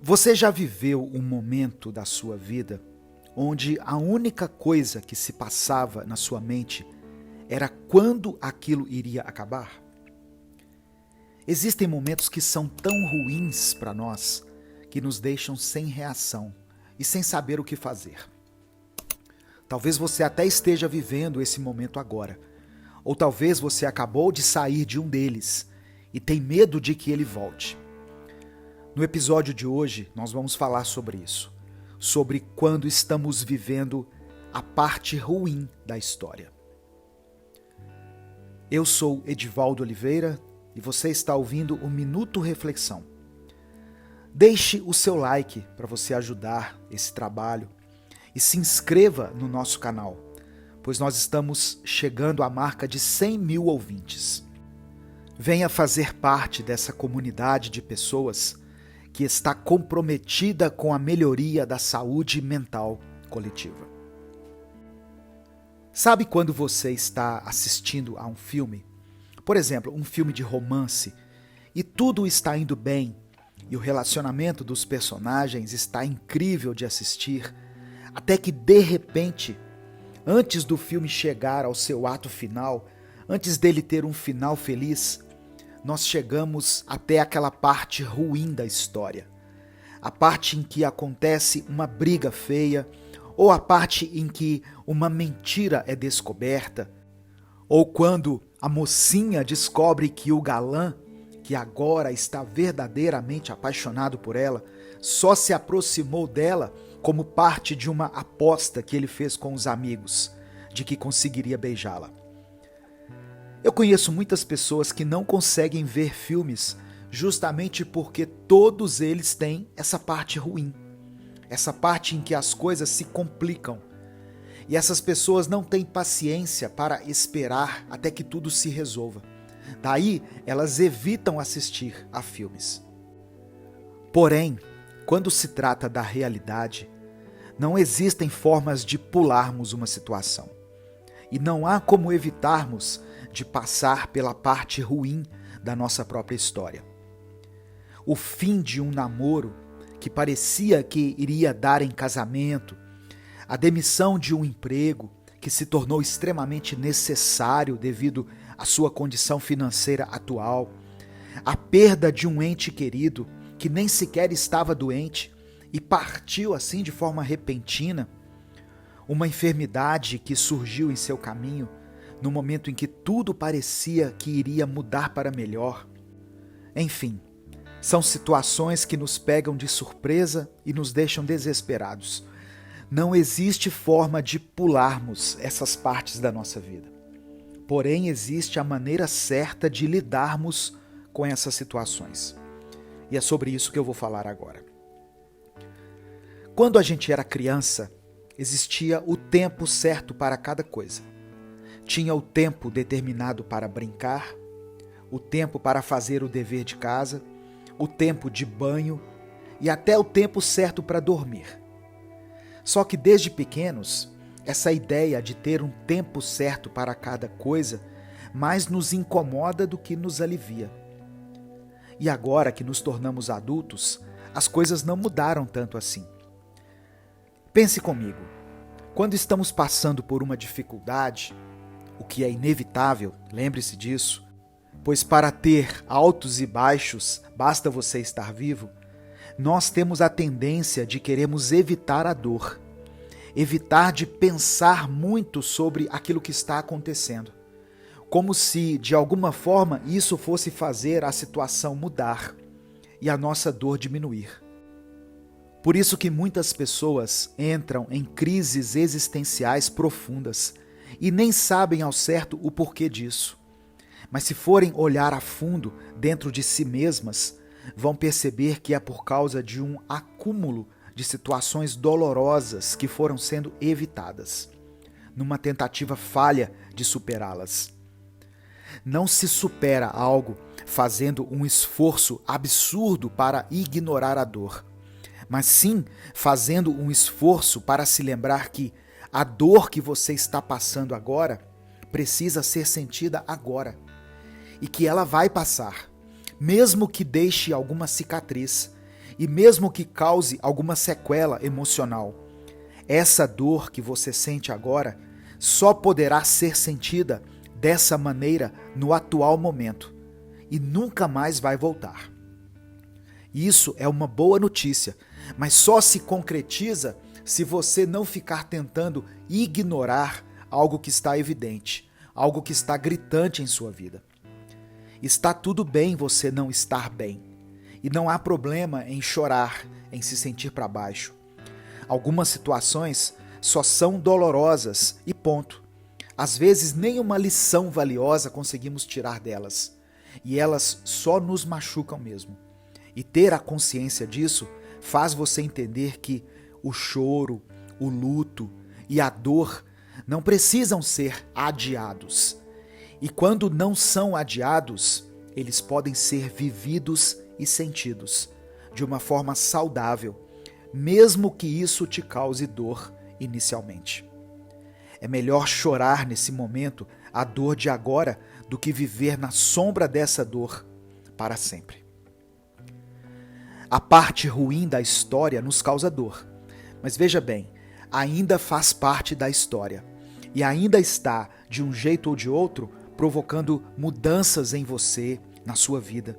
Você já viveu um momento da sua vida onde a única coisa que se passava na sua mente era quando aquilo iria acabar? Existem momentos que são tão ruins para nós que nos deixam sem reação e sem saber o que fazer. Talvez você até esteja vivendo esse momento agora, ou talvez você acabou de sair de um deles e tem medo de que ele volte. No episódio de hoje, nós vamos falar sobre isso, sobre quando estamos vivendo a parte ruim da história. Eu sou Edivaldo Oliveira e você está ouvindo o Minuto Reflexão. Deixe o seu like para você ajudar esse trabalho e se inscreva no nosso canal, pois nós estamos chegando à marca de 100 mil ouvintes. Venha fazer parte dessa comunidade de pessoas que está comprometida com a melhoria da saúde mental coletiva. Sabe quando você está assistindo a um filme, por exemplo, um filme de romance, e tudo está indo bem, e o relacionamento dos personagens está incrível de assistir, até que de repente, antes do filme chegar ao seu ato final, antes dele ter um final feliz, nós chegamos até aquela parte ruim da história. A parte em que acontece uma briga feia, ou a parte em que uma mentira é descoberta, ou quando a mocinha descobre que o galã, que agora está verdadeiramente apaixonado por ela, só se aproximou dela como parte de uma aposta que ele fez com os amigos, de que conseguiria beijá-la. Eu conheço muitas pessoas que não conseguem ver filmes justamente porque todos eles têm essa parte ruim, essa parte em que as coisas se complicam. E essas pessoas não têm paciência para esperar até que tudo se resolva. Daí, elas evitam assistir a filmes. Porém, quando se trata da realidade, não existem formas de pularmos uma situação. E não há como evitarmos de passar pela parte ruim da nossa própria história. O fim de um namoro que parecia que iria dar em casamento, a demissão de um emprego que se tornou extremamente necessário devido à sua condição financeira atual, a perda de um ente querido que nem sequer estava doente e partiu assim de forma repentina, uma enfermidade que surgiu em seu caminho no momento em que tudo parecia que iria mudar para melhor. Enfim, são situações que nos pegam de surpresa e nos deixam desesperados. Não existe forma de pularmos essas partes da nossa vida. Porém, existe a maneira certa de lidarmos com essas situações. E é sobre isso que eu vou falar agora. Quando a gente era criança, existia o tempo certo para cada coisa. Tinha o tempo determinado para brincar, o tempo para fazer o dever de casa, o tempo de banho e até o tempo certo para dormir. Só que desde pequenos, essa ideia de ter um tempo certo para cada coisa mais nos incomoda do que nos alivia. E agora que nos tornamos adultos, as coisas não mudaram tanto assim. Pense comigo, quando estamos passando por uma dificuldade, o que é inevitável, lembre-se disso, pois para ter altos e baixos basta você estar vivo, nós temos a tendência de queremos evitar a dor, evitar de pensar muito sobre aquilo que está acontecendo, como se de alguma forma isso fosse fazer a situação mudar e a nossa dor diminuir. Por isso que muitas pessoas entram em crises existenciais profundas e nem sabem ao certo o porquê disso. Mas se forem olhar a fundo dentro de si mesmas, vão perceber que é por causa de um acúmulo de situações dolorosas que foram sendo evitadas, numa tentativa falha de superá-las. Não se supera algo fazendo um esforço absurdo para ignorar a dor, mas sim fazendo um esforço para se lembrar que a dor que você está passando agora precisa ser sentida agora e que ela vai passar, mesmo que deixe alguma cicatriz e mesmo que cause alguma sequela emocional, essa dor que você sente agora só poderá ser sentida dessa maneira no atual momento e nunca mais vai voltar. Isso é uma boa notícia, mas só se concretiza se você não ficar tentando ignorar algo que está evidente, algo que está gritante em sua vida. Está tudo bem você não estar bem, e não há problema em chorar, em se sentir para baixo. Algumas situações só são dolorosas e ponto. Às vezes nem uma lição valiosa conseguimos tirar delas, e elas só nos machucam mesmo. E ter a consciência disso faz você entender que o choro, o luto e a dor não precisam ser adiados. E quando não são adiados, eles podem ser vividos e sentidos de uma forma saudável, mesmo que isso te cause dor inicialmente. É melhor chorar nesse momento a dor de agora do que viver na sombra dessa dor para sempre. A parte ruim da história nos causa dor, mas veja bem, ainda faz parte da história e ainda está, de um jeito ou de outro, provocando mudanças em você, na sua vida.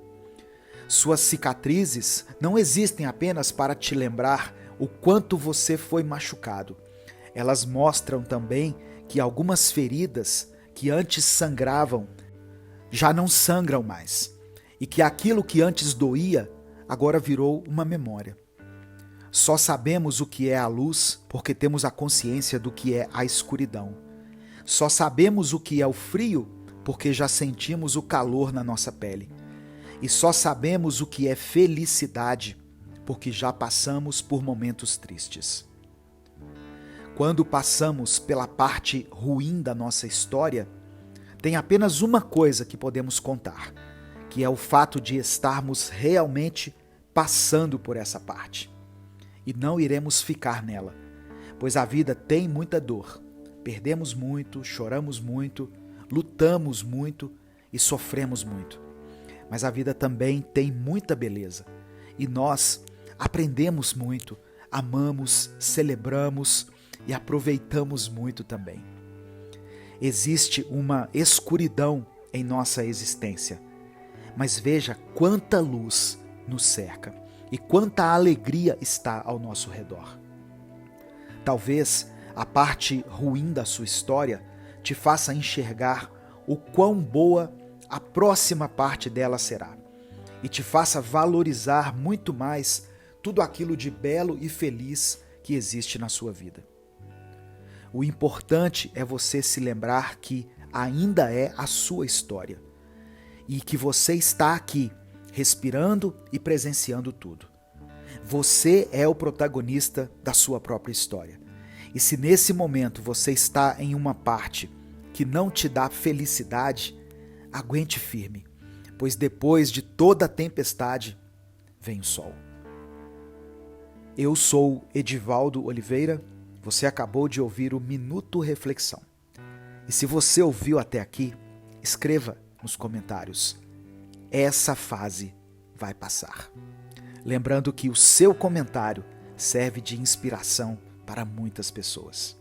Suas cicatrizes não existem apenas para te lembrar o quanto você foi machucado. Elas mostram também que algumas feridas que antes sangravam já não sangram mais e que aquilo que antes doía agora virou uma memória. Só sabemos o que é a luz porque temos a consciência do que é a escuridão. Só sabemos o que é o frio porque já sentimos o calor na nossa pele. E só sabemos o que é felicidade porque já passamos por momentos tristes. Quando passamos pela parte ruim da nossa história, tem apenas uma coisa que podemos contar, que é o fato de estarmos realmente passando por essa parte. E não iremos ficar nela, pois a vida tem muita dor. Perdemos muito, choramos muito, lutamos muito e sofremos muito. Mas a vida também tem muita beleza. E nós aprendemos muito, amamos, celebramos e aproveitamos muito também. Existe uma escuridão em nossa existência, mas veja quanta luz nos cerca e quanta alegria está ao nosso redor. Talvez a parte ruim da sua história te faça enxergar o quão boa a próxima parte dela será e te faça valorizar muito mais tudo aquilo de belo e feliz que existe na sua vida. O importante é você se lembrar que ainda é a sua história e que você está aqui, respirando e presenciando tudo. Você é o protagonista da sua própria história. E se nesse momento você está em uma parte que não te dá felicidade, aguente firme, pois depois de toda a tempestade vem o sol. Eu sou Edivaldo Oliveira, você acabou de ouvir o Minuto Reflexão. E se você ouviu até aqui, escreva nos comentários: essa fase vai passar. Lembrando que o seu comentário serve de inspiração para muitas pessoas.